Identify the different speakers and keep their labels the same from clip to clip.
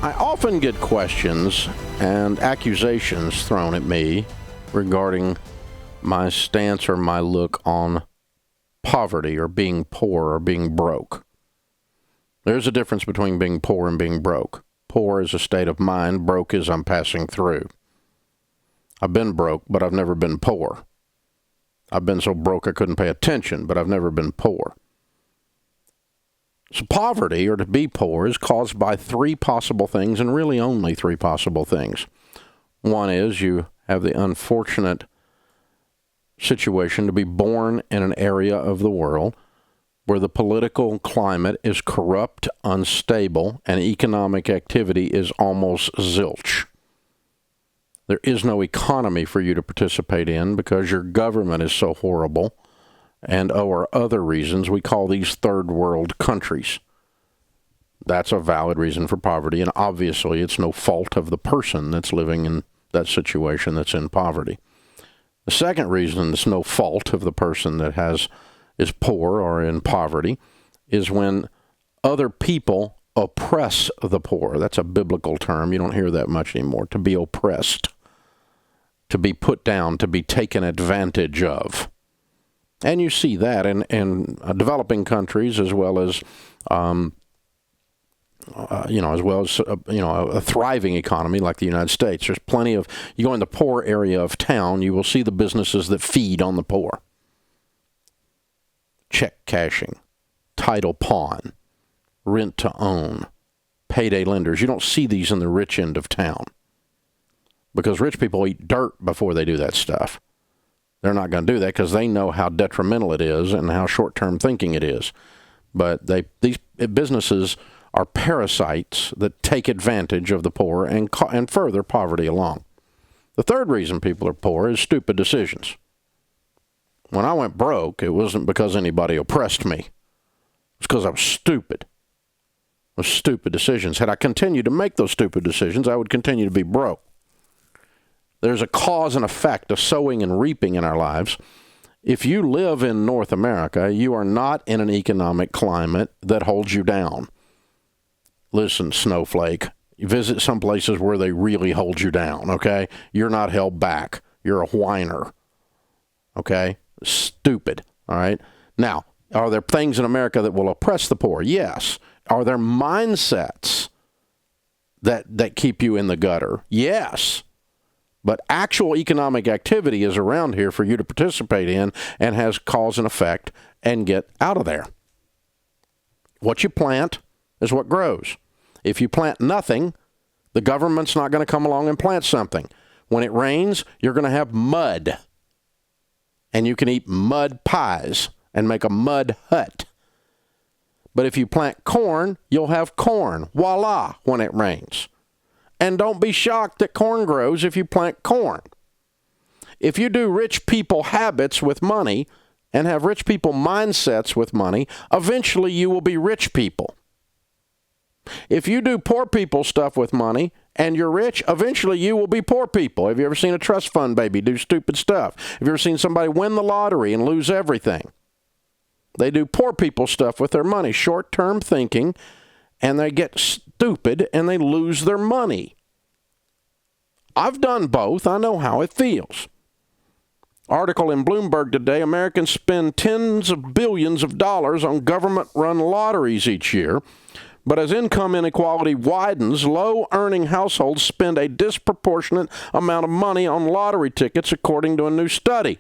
Speaker 1: I often get questions and accusations thrown at me regarding my stance or my look on poverty or being poor or being broke. There's a difference between being poor and being broke. Poor is a state of mind. Broke is I'm passing through. I've been broke, but I've never been poor. I've been so broke I couldn't pay attention, but I've never been poor. So poverty, or to be poor, is caused by three possible things, and really only three possible things. One is you have the unfortunate situation to be born in an area of the world where the political climate is corrupt, unstable, and economic activity is almost zilch. There is no economy for you to participate in because your government is so horrible, and or other reasons. We call these third world countries. That's a valid reason for poverty, and obviously it's no fault of the person that's living in that situation that's in poverty. The second reason it's no fault of the person that is poor or in poverty is when other people oppress the poor. That's a biblical term. You don't hear that much anymore. To be oppressed, to be put down, to be taken advantage of. And you see that in developing countries as well as, a thriving economy like the United States. There's plenty of, you go in the poor area of town, you will see the businesses that feed on the poor. Check cashing, title pawn, rent to own, payday lenders. You don't see these in the rich end of town because rich people eat dirt before they do that stuff. They're not going to do that because they know how detrimental it is and how short-term thinking it is. But these businesses are parasites that take advantage of the poor and further poverty along. The third reason people are poor is stupid decisions. When I went broke, it wasn't because anybody oppressed me. It was because I was stupid. It was stupid decisions. Had I continued to make those stupid decisions, I would continue to be broke. There's a cause and effect of sowing and reaping in our lives. If you live in North America, you are not in an economic climate that holds you down. Listen, snowflake, you visit some places where they really hold you down, okay? You're not held back. You're a whiner, okay? Stupid, all right? Now, are there things in America that will oppress the poor? Yes. Are there mindsets that keep you in the gutter? Yes. But actual economic activity is around here for you to participate in and has cause and effect and get out of there. What you plant is what grows. If you plant nothing, the government's not going to come along and plant something. When it rains, you're going to have mud. And you can eat mud pies and make a mud hut. But if you plant corn, you'll have corn. Voila, when it rains. And don't be shocked that corn grows if you plant corn. If you do rich people habits with money and have rich people mindsets with money, eventually you will be rich people. If you do poor people stuff with money and you're rich, eventually you will be poor people. Have you ever seen a trust fund baby do stupid stuff? Have you ever seen somebody win the lottery and lose everything? They do poor people stuff with their money, short-term thinking, and they get stupid and they lose their money. I've done both. I know how it feels. Article in Bloomberg today, Americans spend tens of billions of dollars on government-run lotteries each year. But as income inequality widens, low-earning households spend a disproportionate amount of money on lottery tickets, according to a new study.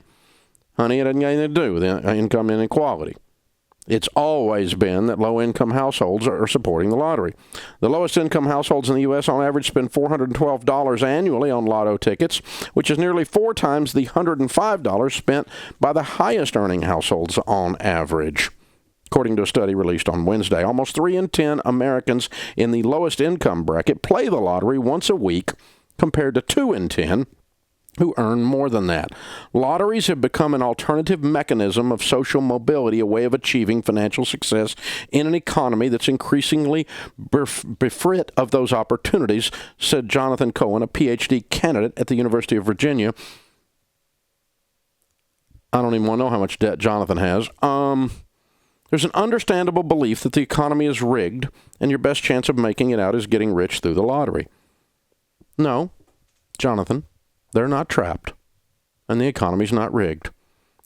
Speaker 1: Honey, it doesn't have anything to do with income inequality. It's always been that low-income households are supporting the lottery. The lowest-income households in the U.S. on average spend $412 annually on lotto tickets, which is nearly 4 times the $105 spent by the highest-earning households on average. According to a study released on Wednesday, almost 3 in 10 Americans in the lowest income bracket play the lottery once a week, compared to 2 in 10 who earn more than that. Lotteries have become an alternative mechanism of social mobility, a way of achieving financial success in an economy that's increasingly bereft of those opportunities, said Jonathan Cohen, a Ph.D. candidate at the University of Virginia. I don't even want to know how much debt Jonathan has. There's an understandable belief that the economy is rigged and your best chance of making it out is getting rich through the lottery. No, Jonathan, they're not trapped. And the economy's not rigged.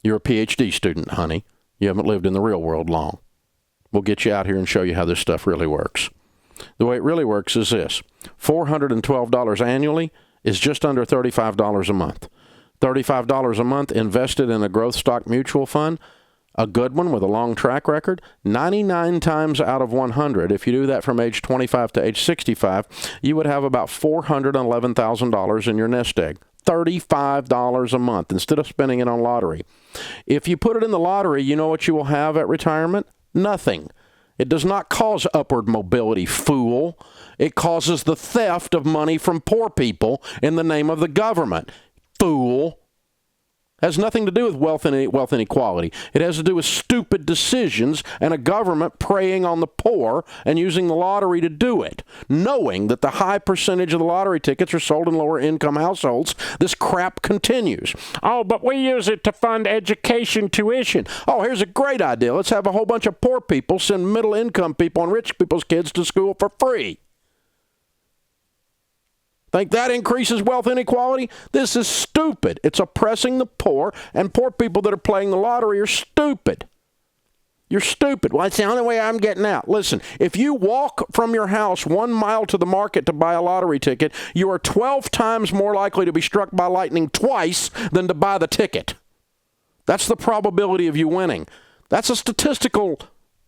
Speaker 1: You're a PhD student, honey. You haven't lived in the real world long. We'll get you out here and show you how this stuff really works. The way it really works is this. $412 annually is just under $35 a month. $35 a month invested in a growth stock mutual fund, a good one with a long track record, 99 times out of 100, if you do that from age 25 to age 65, you would have about $411,000 in your nest egg. $35 a month instead of spending it on lottery. If you put it in the lottery, you know what you will have at retirement? Nothing. It does not cause upward mobility, fool. It causes the theft of money from poor people in the name of the government. Fool. Has nothing to do with wealth inequality. It has to do with stupid decisions and a government preying on the poor and using the lottery to do it. Knowing that the high percentage of the lottery tickets are sold in lower income households, this crap continues. Oh, but we use it to fund education tuition. Oh, here's a great idea. Let's have a whole bunch of poor people send middle income people and rich people's kids to school for free. Think that increases wealth inequality? This is stupid. It's oppressing the poor, and poor people that are playing the lottery are stupid. You're stupid. Well, it's the only way I'm getting out. Listen, if you walk from your house 1 mile to the market to buy a lottery ticket, you are 12 times more likely to be struck by lightning twice than to buy the ticket. That's the probability of you winning. That's a statistical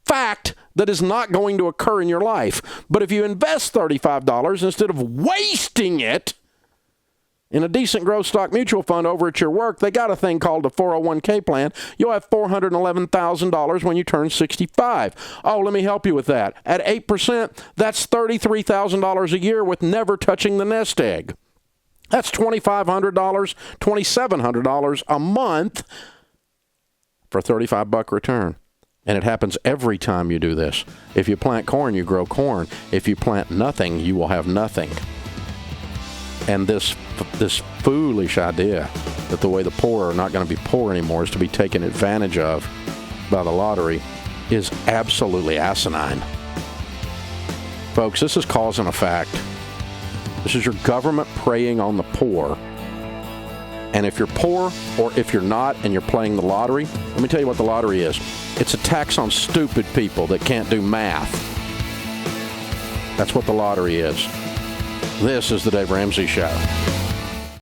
Speaker 1: fact that is not going to occur in your life. But if you invest $35 instead of wasting it in a decent growth stock mutual fund over at your work, they got a thing called a 401k plan. You'll have $411,000 when you turn 65. Oh, let me help you with that. At 8%, that's $33,000 a year with never touching the nest egg. That's $2,500, $2,700 a month for a $35 return. And it happens every time you do this. If you plant corn, you grow corn. If you plant nothing, you will have nothing. And this foolish idea that the way the poor are not going to be poor anymore is to be taken advantage of by the lottery is absolutely asinine. Folks, this is cause and effect. This is your government preying on the poor. And if you're poor or if you're not and you're playing the lottery, let me tell you what the lottery is. It's a tax on stupid people that can't do math. That's what the lottery is. This is the Dave Ramsey Show.